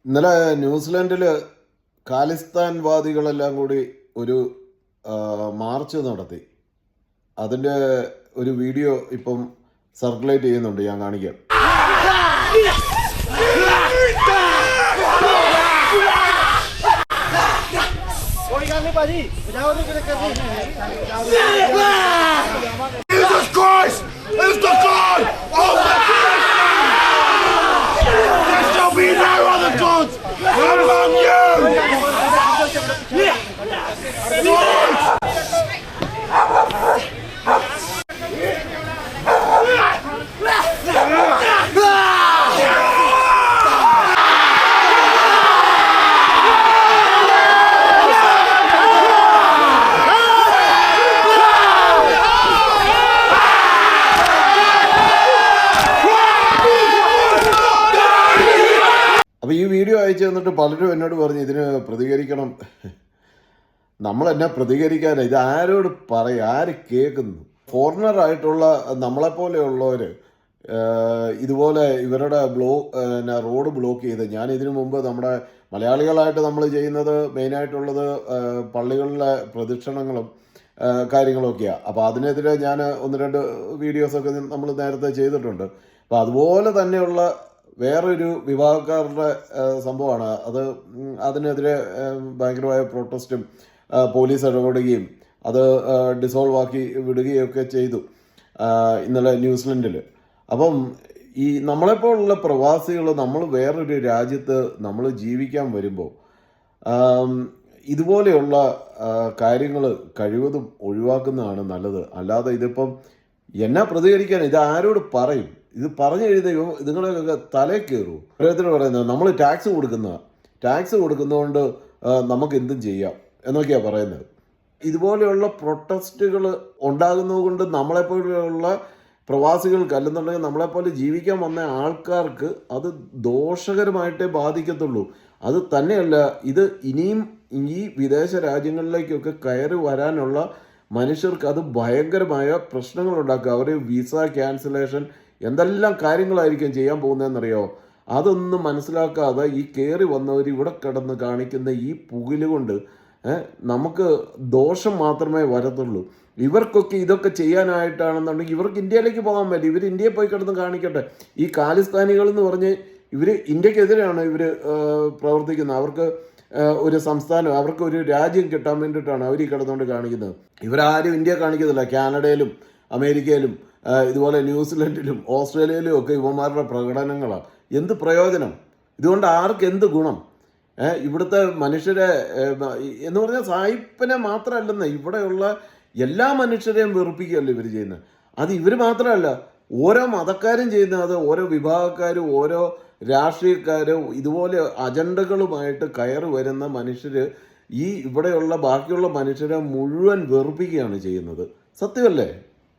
ഇന്നലെ ന്യൂസിലാൻഡിൽ ഖാലിസ്ഥാൻ വാദികളെല്ലാം കൂടി ഒരു മാർച്ച് നടത്തി. അതിൻ്റെ ഒരു വീഡിയോ ഇപ്പം സർക്കുലേറ്റ് ചെയ്യുന്നുണ്ട്, ഞാൻ കാണിക്കാം. Jesus Christ is the God of the There shall be no other gods among you! അപ്പോൾ ഈ വീഡിയോ അയച്ചു തന്നിട്ട് പലരും എന്നോട് പറഞ്ഞു ഇതിന് പ്രതികരിക്കണം. നമ്മളെന്നെ പ്രതികരിക്കാനാണ്, ഇത് ആരോട് പറയും, ആര് കേൾക്കുന്നു? ഫോറിനറായിട്ടുള്ള നമ്മളെപ്പോലെയുള്ളവർ ഇതുപോലെ ഇവരുടെ റോഡ് ബ്ലോക്ക് ചെയ്ത്, ഞാൻ ഇതിനു മുമ്പ് നമ്മുടെ മലയാളികളായിട്ട് നമ്മൾ ചെയ്യുന്നത് മെയിനായിട്ടുള്ളത് പള്ളികളിലെ പ്രദക്ഷിണങ്ങളും കാര്യങ്ങളൊക്കെയാണ്. അപ്പോൾ അതിനെതിരെ ഞാൻ ഒന്ന് രണ്ട് വീഡിയോസൊക്കെ നമ്മൾ നേരത്തെ ചെയ്തിട്ടുണ്ട്. അപ്പോൾ അതുപോലെ തന്നെയുള്ള വേറൊരു വിഭാഗക്കാരുടെ സംഭവമാണ് അത്. അതിനെതിരെ ഭയങ്കരമായ പ്രൊട്ടസ്റ്റും പോലീസ് ഇടപെടുകയും അത് ഡിസോൾവ് ആക്കി വിടുകയൊക്കെ ചെയ്തു ഇന്നലെ ന്യൂസിലൻഡിൽ. അപ്പം ഈ നമ്മളെപ്പോലുള്ള പ്രവാസികൾ നമ്മൾ വേറൊരു രാജ്യത്ത് നമ്മൾ ജീവിക്കാൻ വരുമ്പോൾ ഇതുപോലെയുള്ള കാര്യങ്ങൾ കഴിവതും ഒഴിവാക്കുന്നതാണ് നല്ലത്. അല്ലാതെ ഇതിപ്പം എന്നാ പ്രതികരിക്കാൻ, ഇത് ആരോട് പറയും? ഇത് പറഞ്ഞു കഴിഞ്ഞാൽ ഇതുങ്ങളൊക്കെ തലയിൽ കയറും. ഓരോരുത്തർ പറയുന്നത് നമ്മൾ ടാക്സ് കൊടുക്കുന്നതുകൊണ്ട് നമുക്ക് എന്തും ചെയ്യാം എന്നൊക്കെയാണ് പറയുന്നത്. ഇതുപോലെയുള്ള പ്രൊട്ടസ്റ്റുകൾ ഉണ്ടാകുന്നത് കൊണ്ട് നമ്മളെപ്പോലെയുള്ള പ്രവാസികൾക്ക്, അല്ലെന്നുണ്ടെങ്കിൽ നമ്മളെപ്പോലെ ജീവിക്കാൻ വന്ന ആൾക്കാർക്ക് അത് ദോഷകരമായിട്ടേ ബാധിക്കത്തുള്ളൂ. അത് തന്നെയല്ല, ഇത് ഇനിയും ഈ വിദേശ രാജ്യങ്ങളിലേക്കൊക്കെ കയറി വരാനുള്ള മനുഷ്യർക്ക് അത് ഭയങ്കരമായ പ്രശ്നങ്ങളുണ്ടാക്കുക. അവർ വിസ ക്യാൻസലേഷൻ എന്തെല്ലാം കാര്യങ്ങളായിരിക്കും ചെയ്യാൻ പോകുന്നതെന്നറിയോ? അതൊന്നും മനസ്സിലാക്കാതെ ഈ കയറി വന്നവർ ഇവിടെ കിടന്ന് കാണിക്കുന്ന ഈ പുകിലുകൊണ്ട് നമുക്ക് ദോഷം മാത്രമേ വരത്തുള്ളൂ. ഇവർക്കൊക്കെ ഇതൊക്കെ ചെയ്യാനായിട്ടാണെന്നുണ്ടെങ്കിൽ ഇവർക്ക് ഇന്ത്യയിലേക്ക് പോകാൻ പറ്റും. ഇവർ ഇന്ത്യയിൽ പോയി കിടന്ന് കാണിക്കട്ടെ. ഈ ഖാലിസ്ഥാനികൾ എന്ന് പറഞ്ഞ് ഇവർ ഇന്ത്യക്കെതിരെയാണ് ഇവർ പ്രവർത്തിക്കുന്നത്. അവർക്ക് ഒരു സംസ്ഥാനം, അവർക്ക് ഒരു രാജ്യം കിട്ടാൻ വേണ്ടിയിട്ടാണ് അവർ ഈ കിടന്നുകൊണ്ട് കാണിക്കുന്നത്. ഇവരാരും ഇന്ത്യ കാണിക്കുന്നില്ല. കാനഡയിലും അമേരിക്കയിലും ഇതുപോലെ ന്യൂസിലൻഡിലും ഓസ്ട്രേലിയയിലും ഒക്കെ ഇവന്മാരുടെ പ്രകടനങ്ങളാണ്. എന്ത് പ്രയോജനം? ഇതുകൊണ്ട് ആർക്ക് എന്ത് ഗുണം? ഇവിടുത്തെ മനുഷ്യരെ എന്ന് പറഞ്ഞാൽ സായിപ്പിനെ മാത്രമല്ലെന്ന്, ഇവിടെയുള്ള എല്ലാ മനുഷ്യരെയും വെറുപ്പിക്കുകയല്ല ഇവർ ചെയ്യുന്നത്. അത് ഇവർ മാത്രമല്ല, ഓരോ മതക്കാരും ചെയ്യുന്നത്. അത് ഓരോ വിഭാഗക്കാരും ഓരോ രാഷ്ട്രീയക്കാരും ഇതുപോലെ അജണ്ടകളുമായിട്ട് കയറി വരുന്ന മനുഷ്യർ ഈ ഇവിടെയുള്ള ബാക്കിയുള്ള മനുഷ്യരെ മുഴുവൻ വെറുപ്പിക്കുകയാണ് ചെയ്യുന്നത്. സത്യമല്ലേ?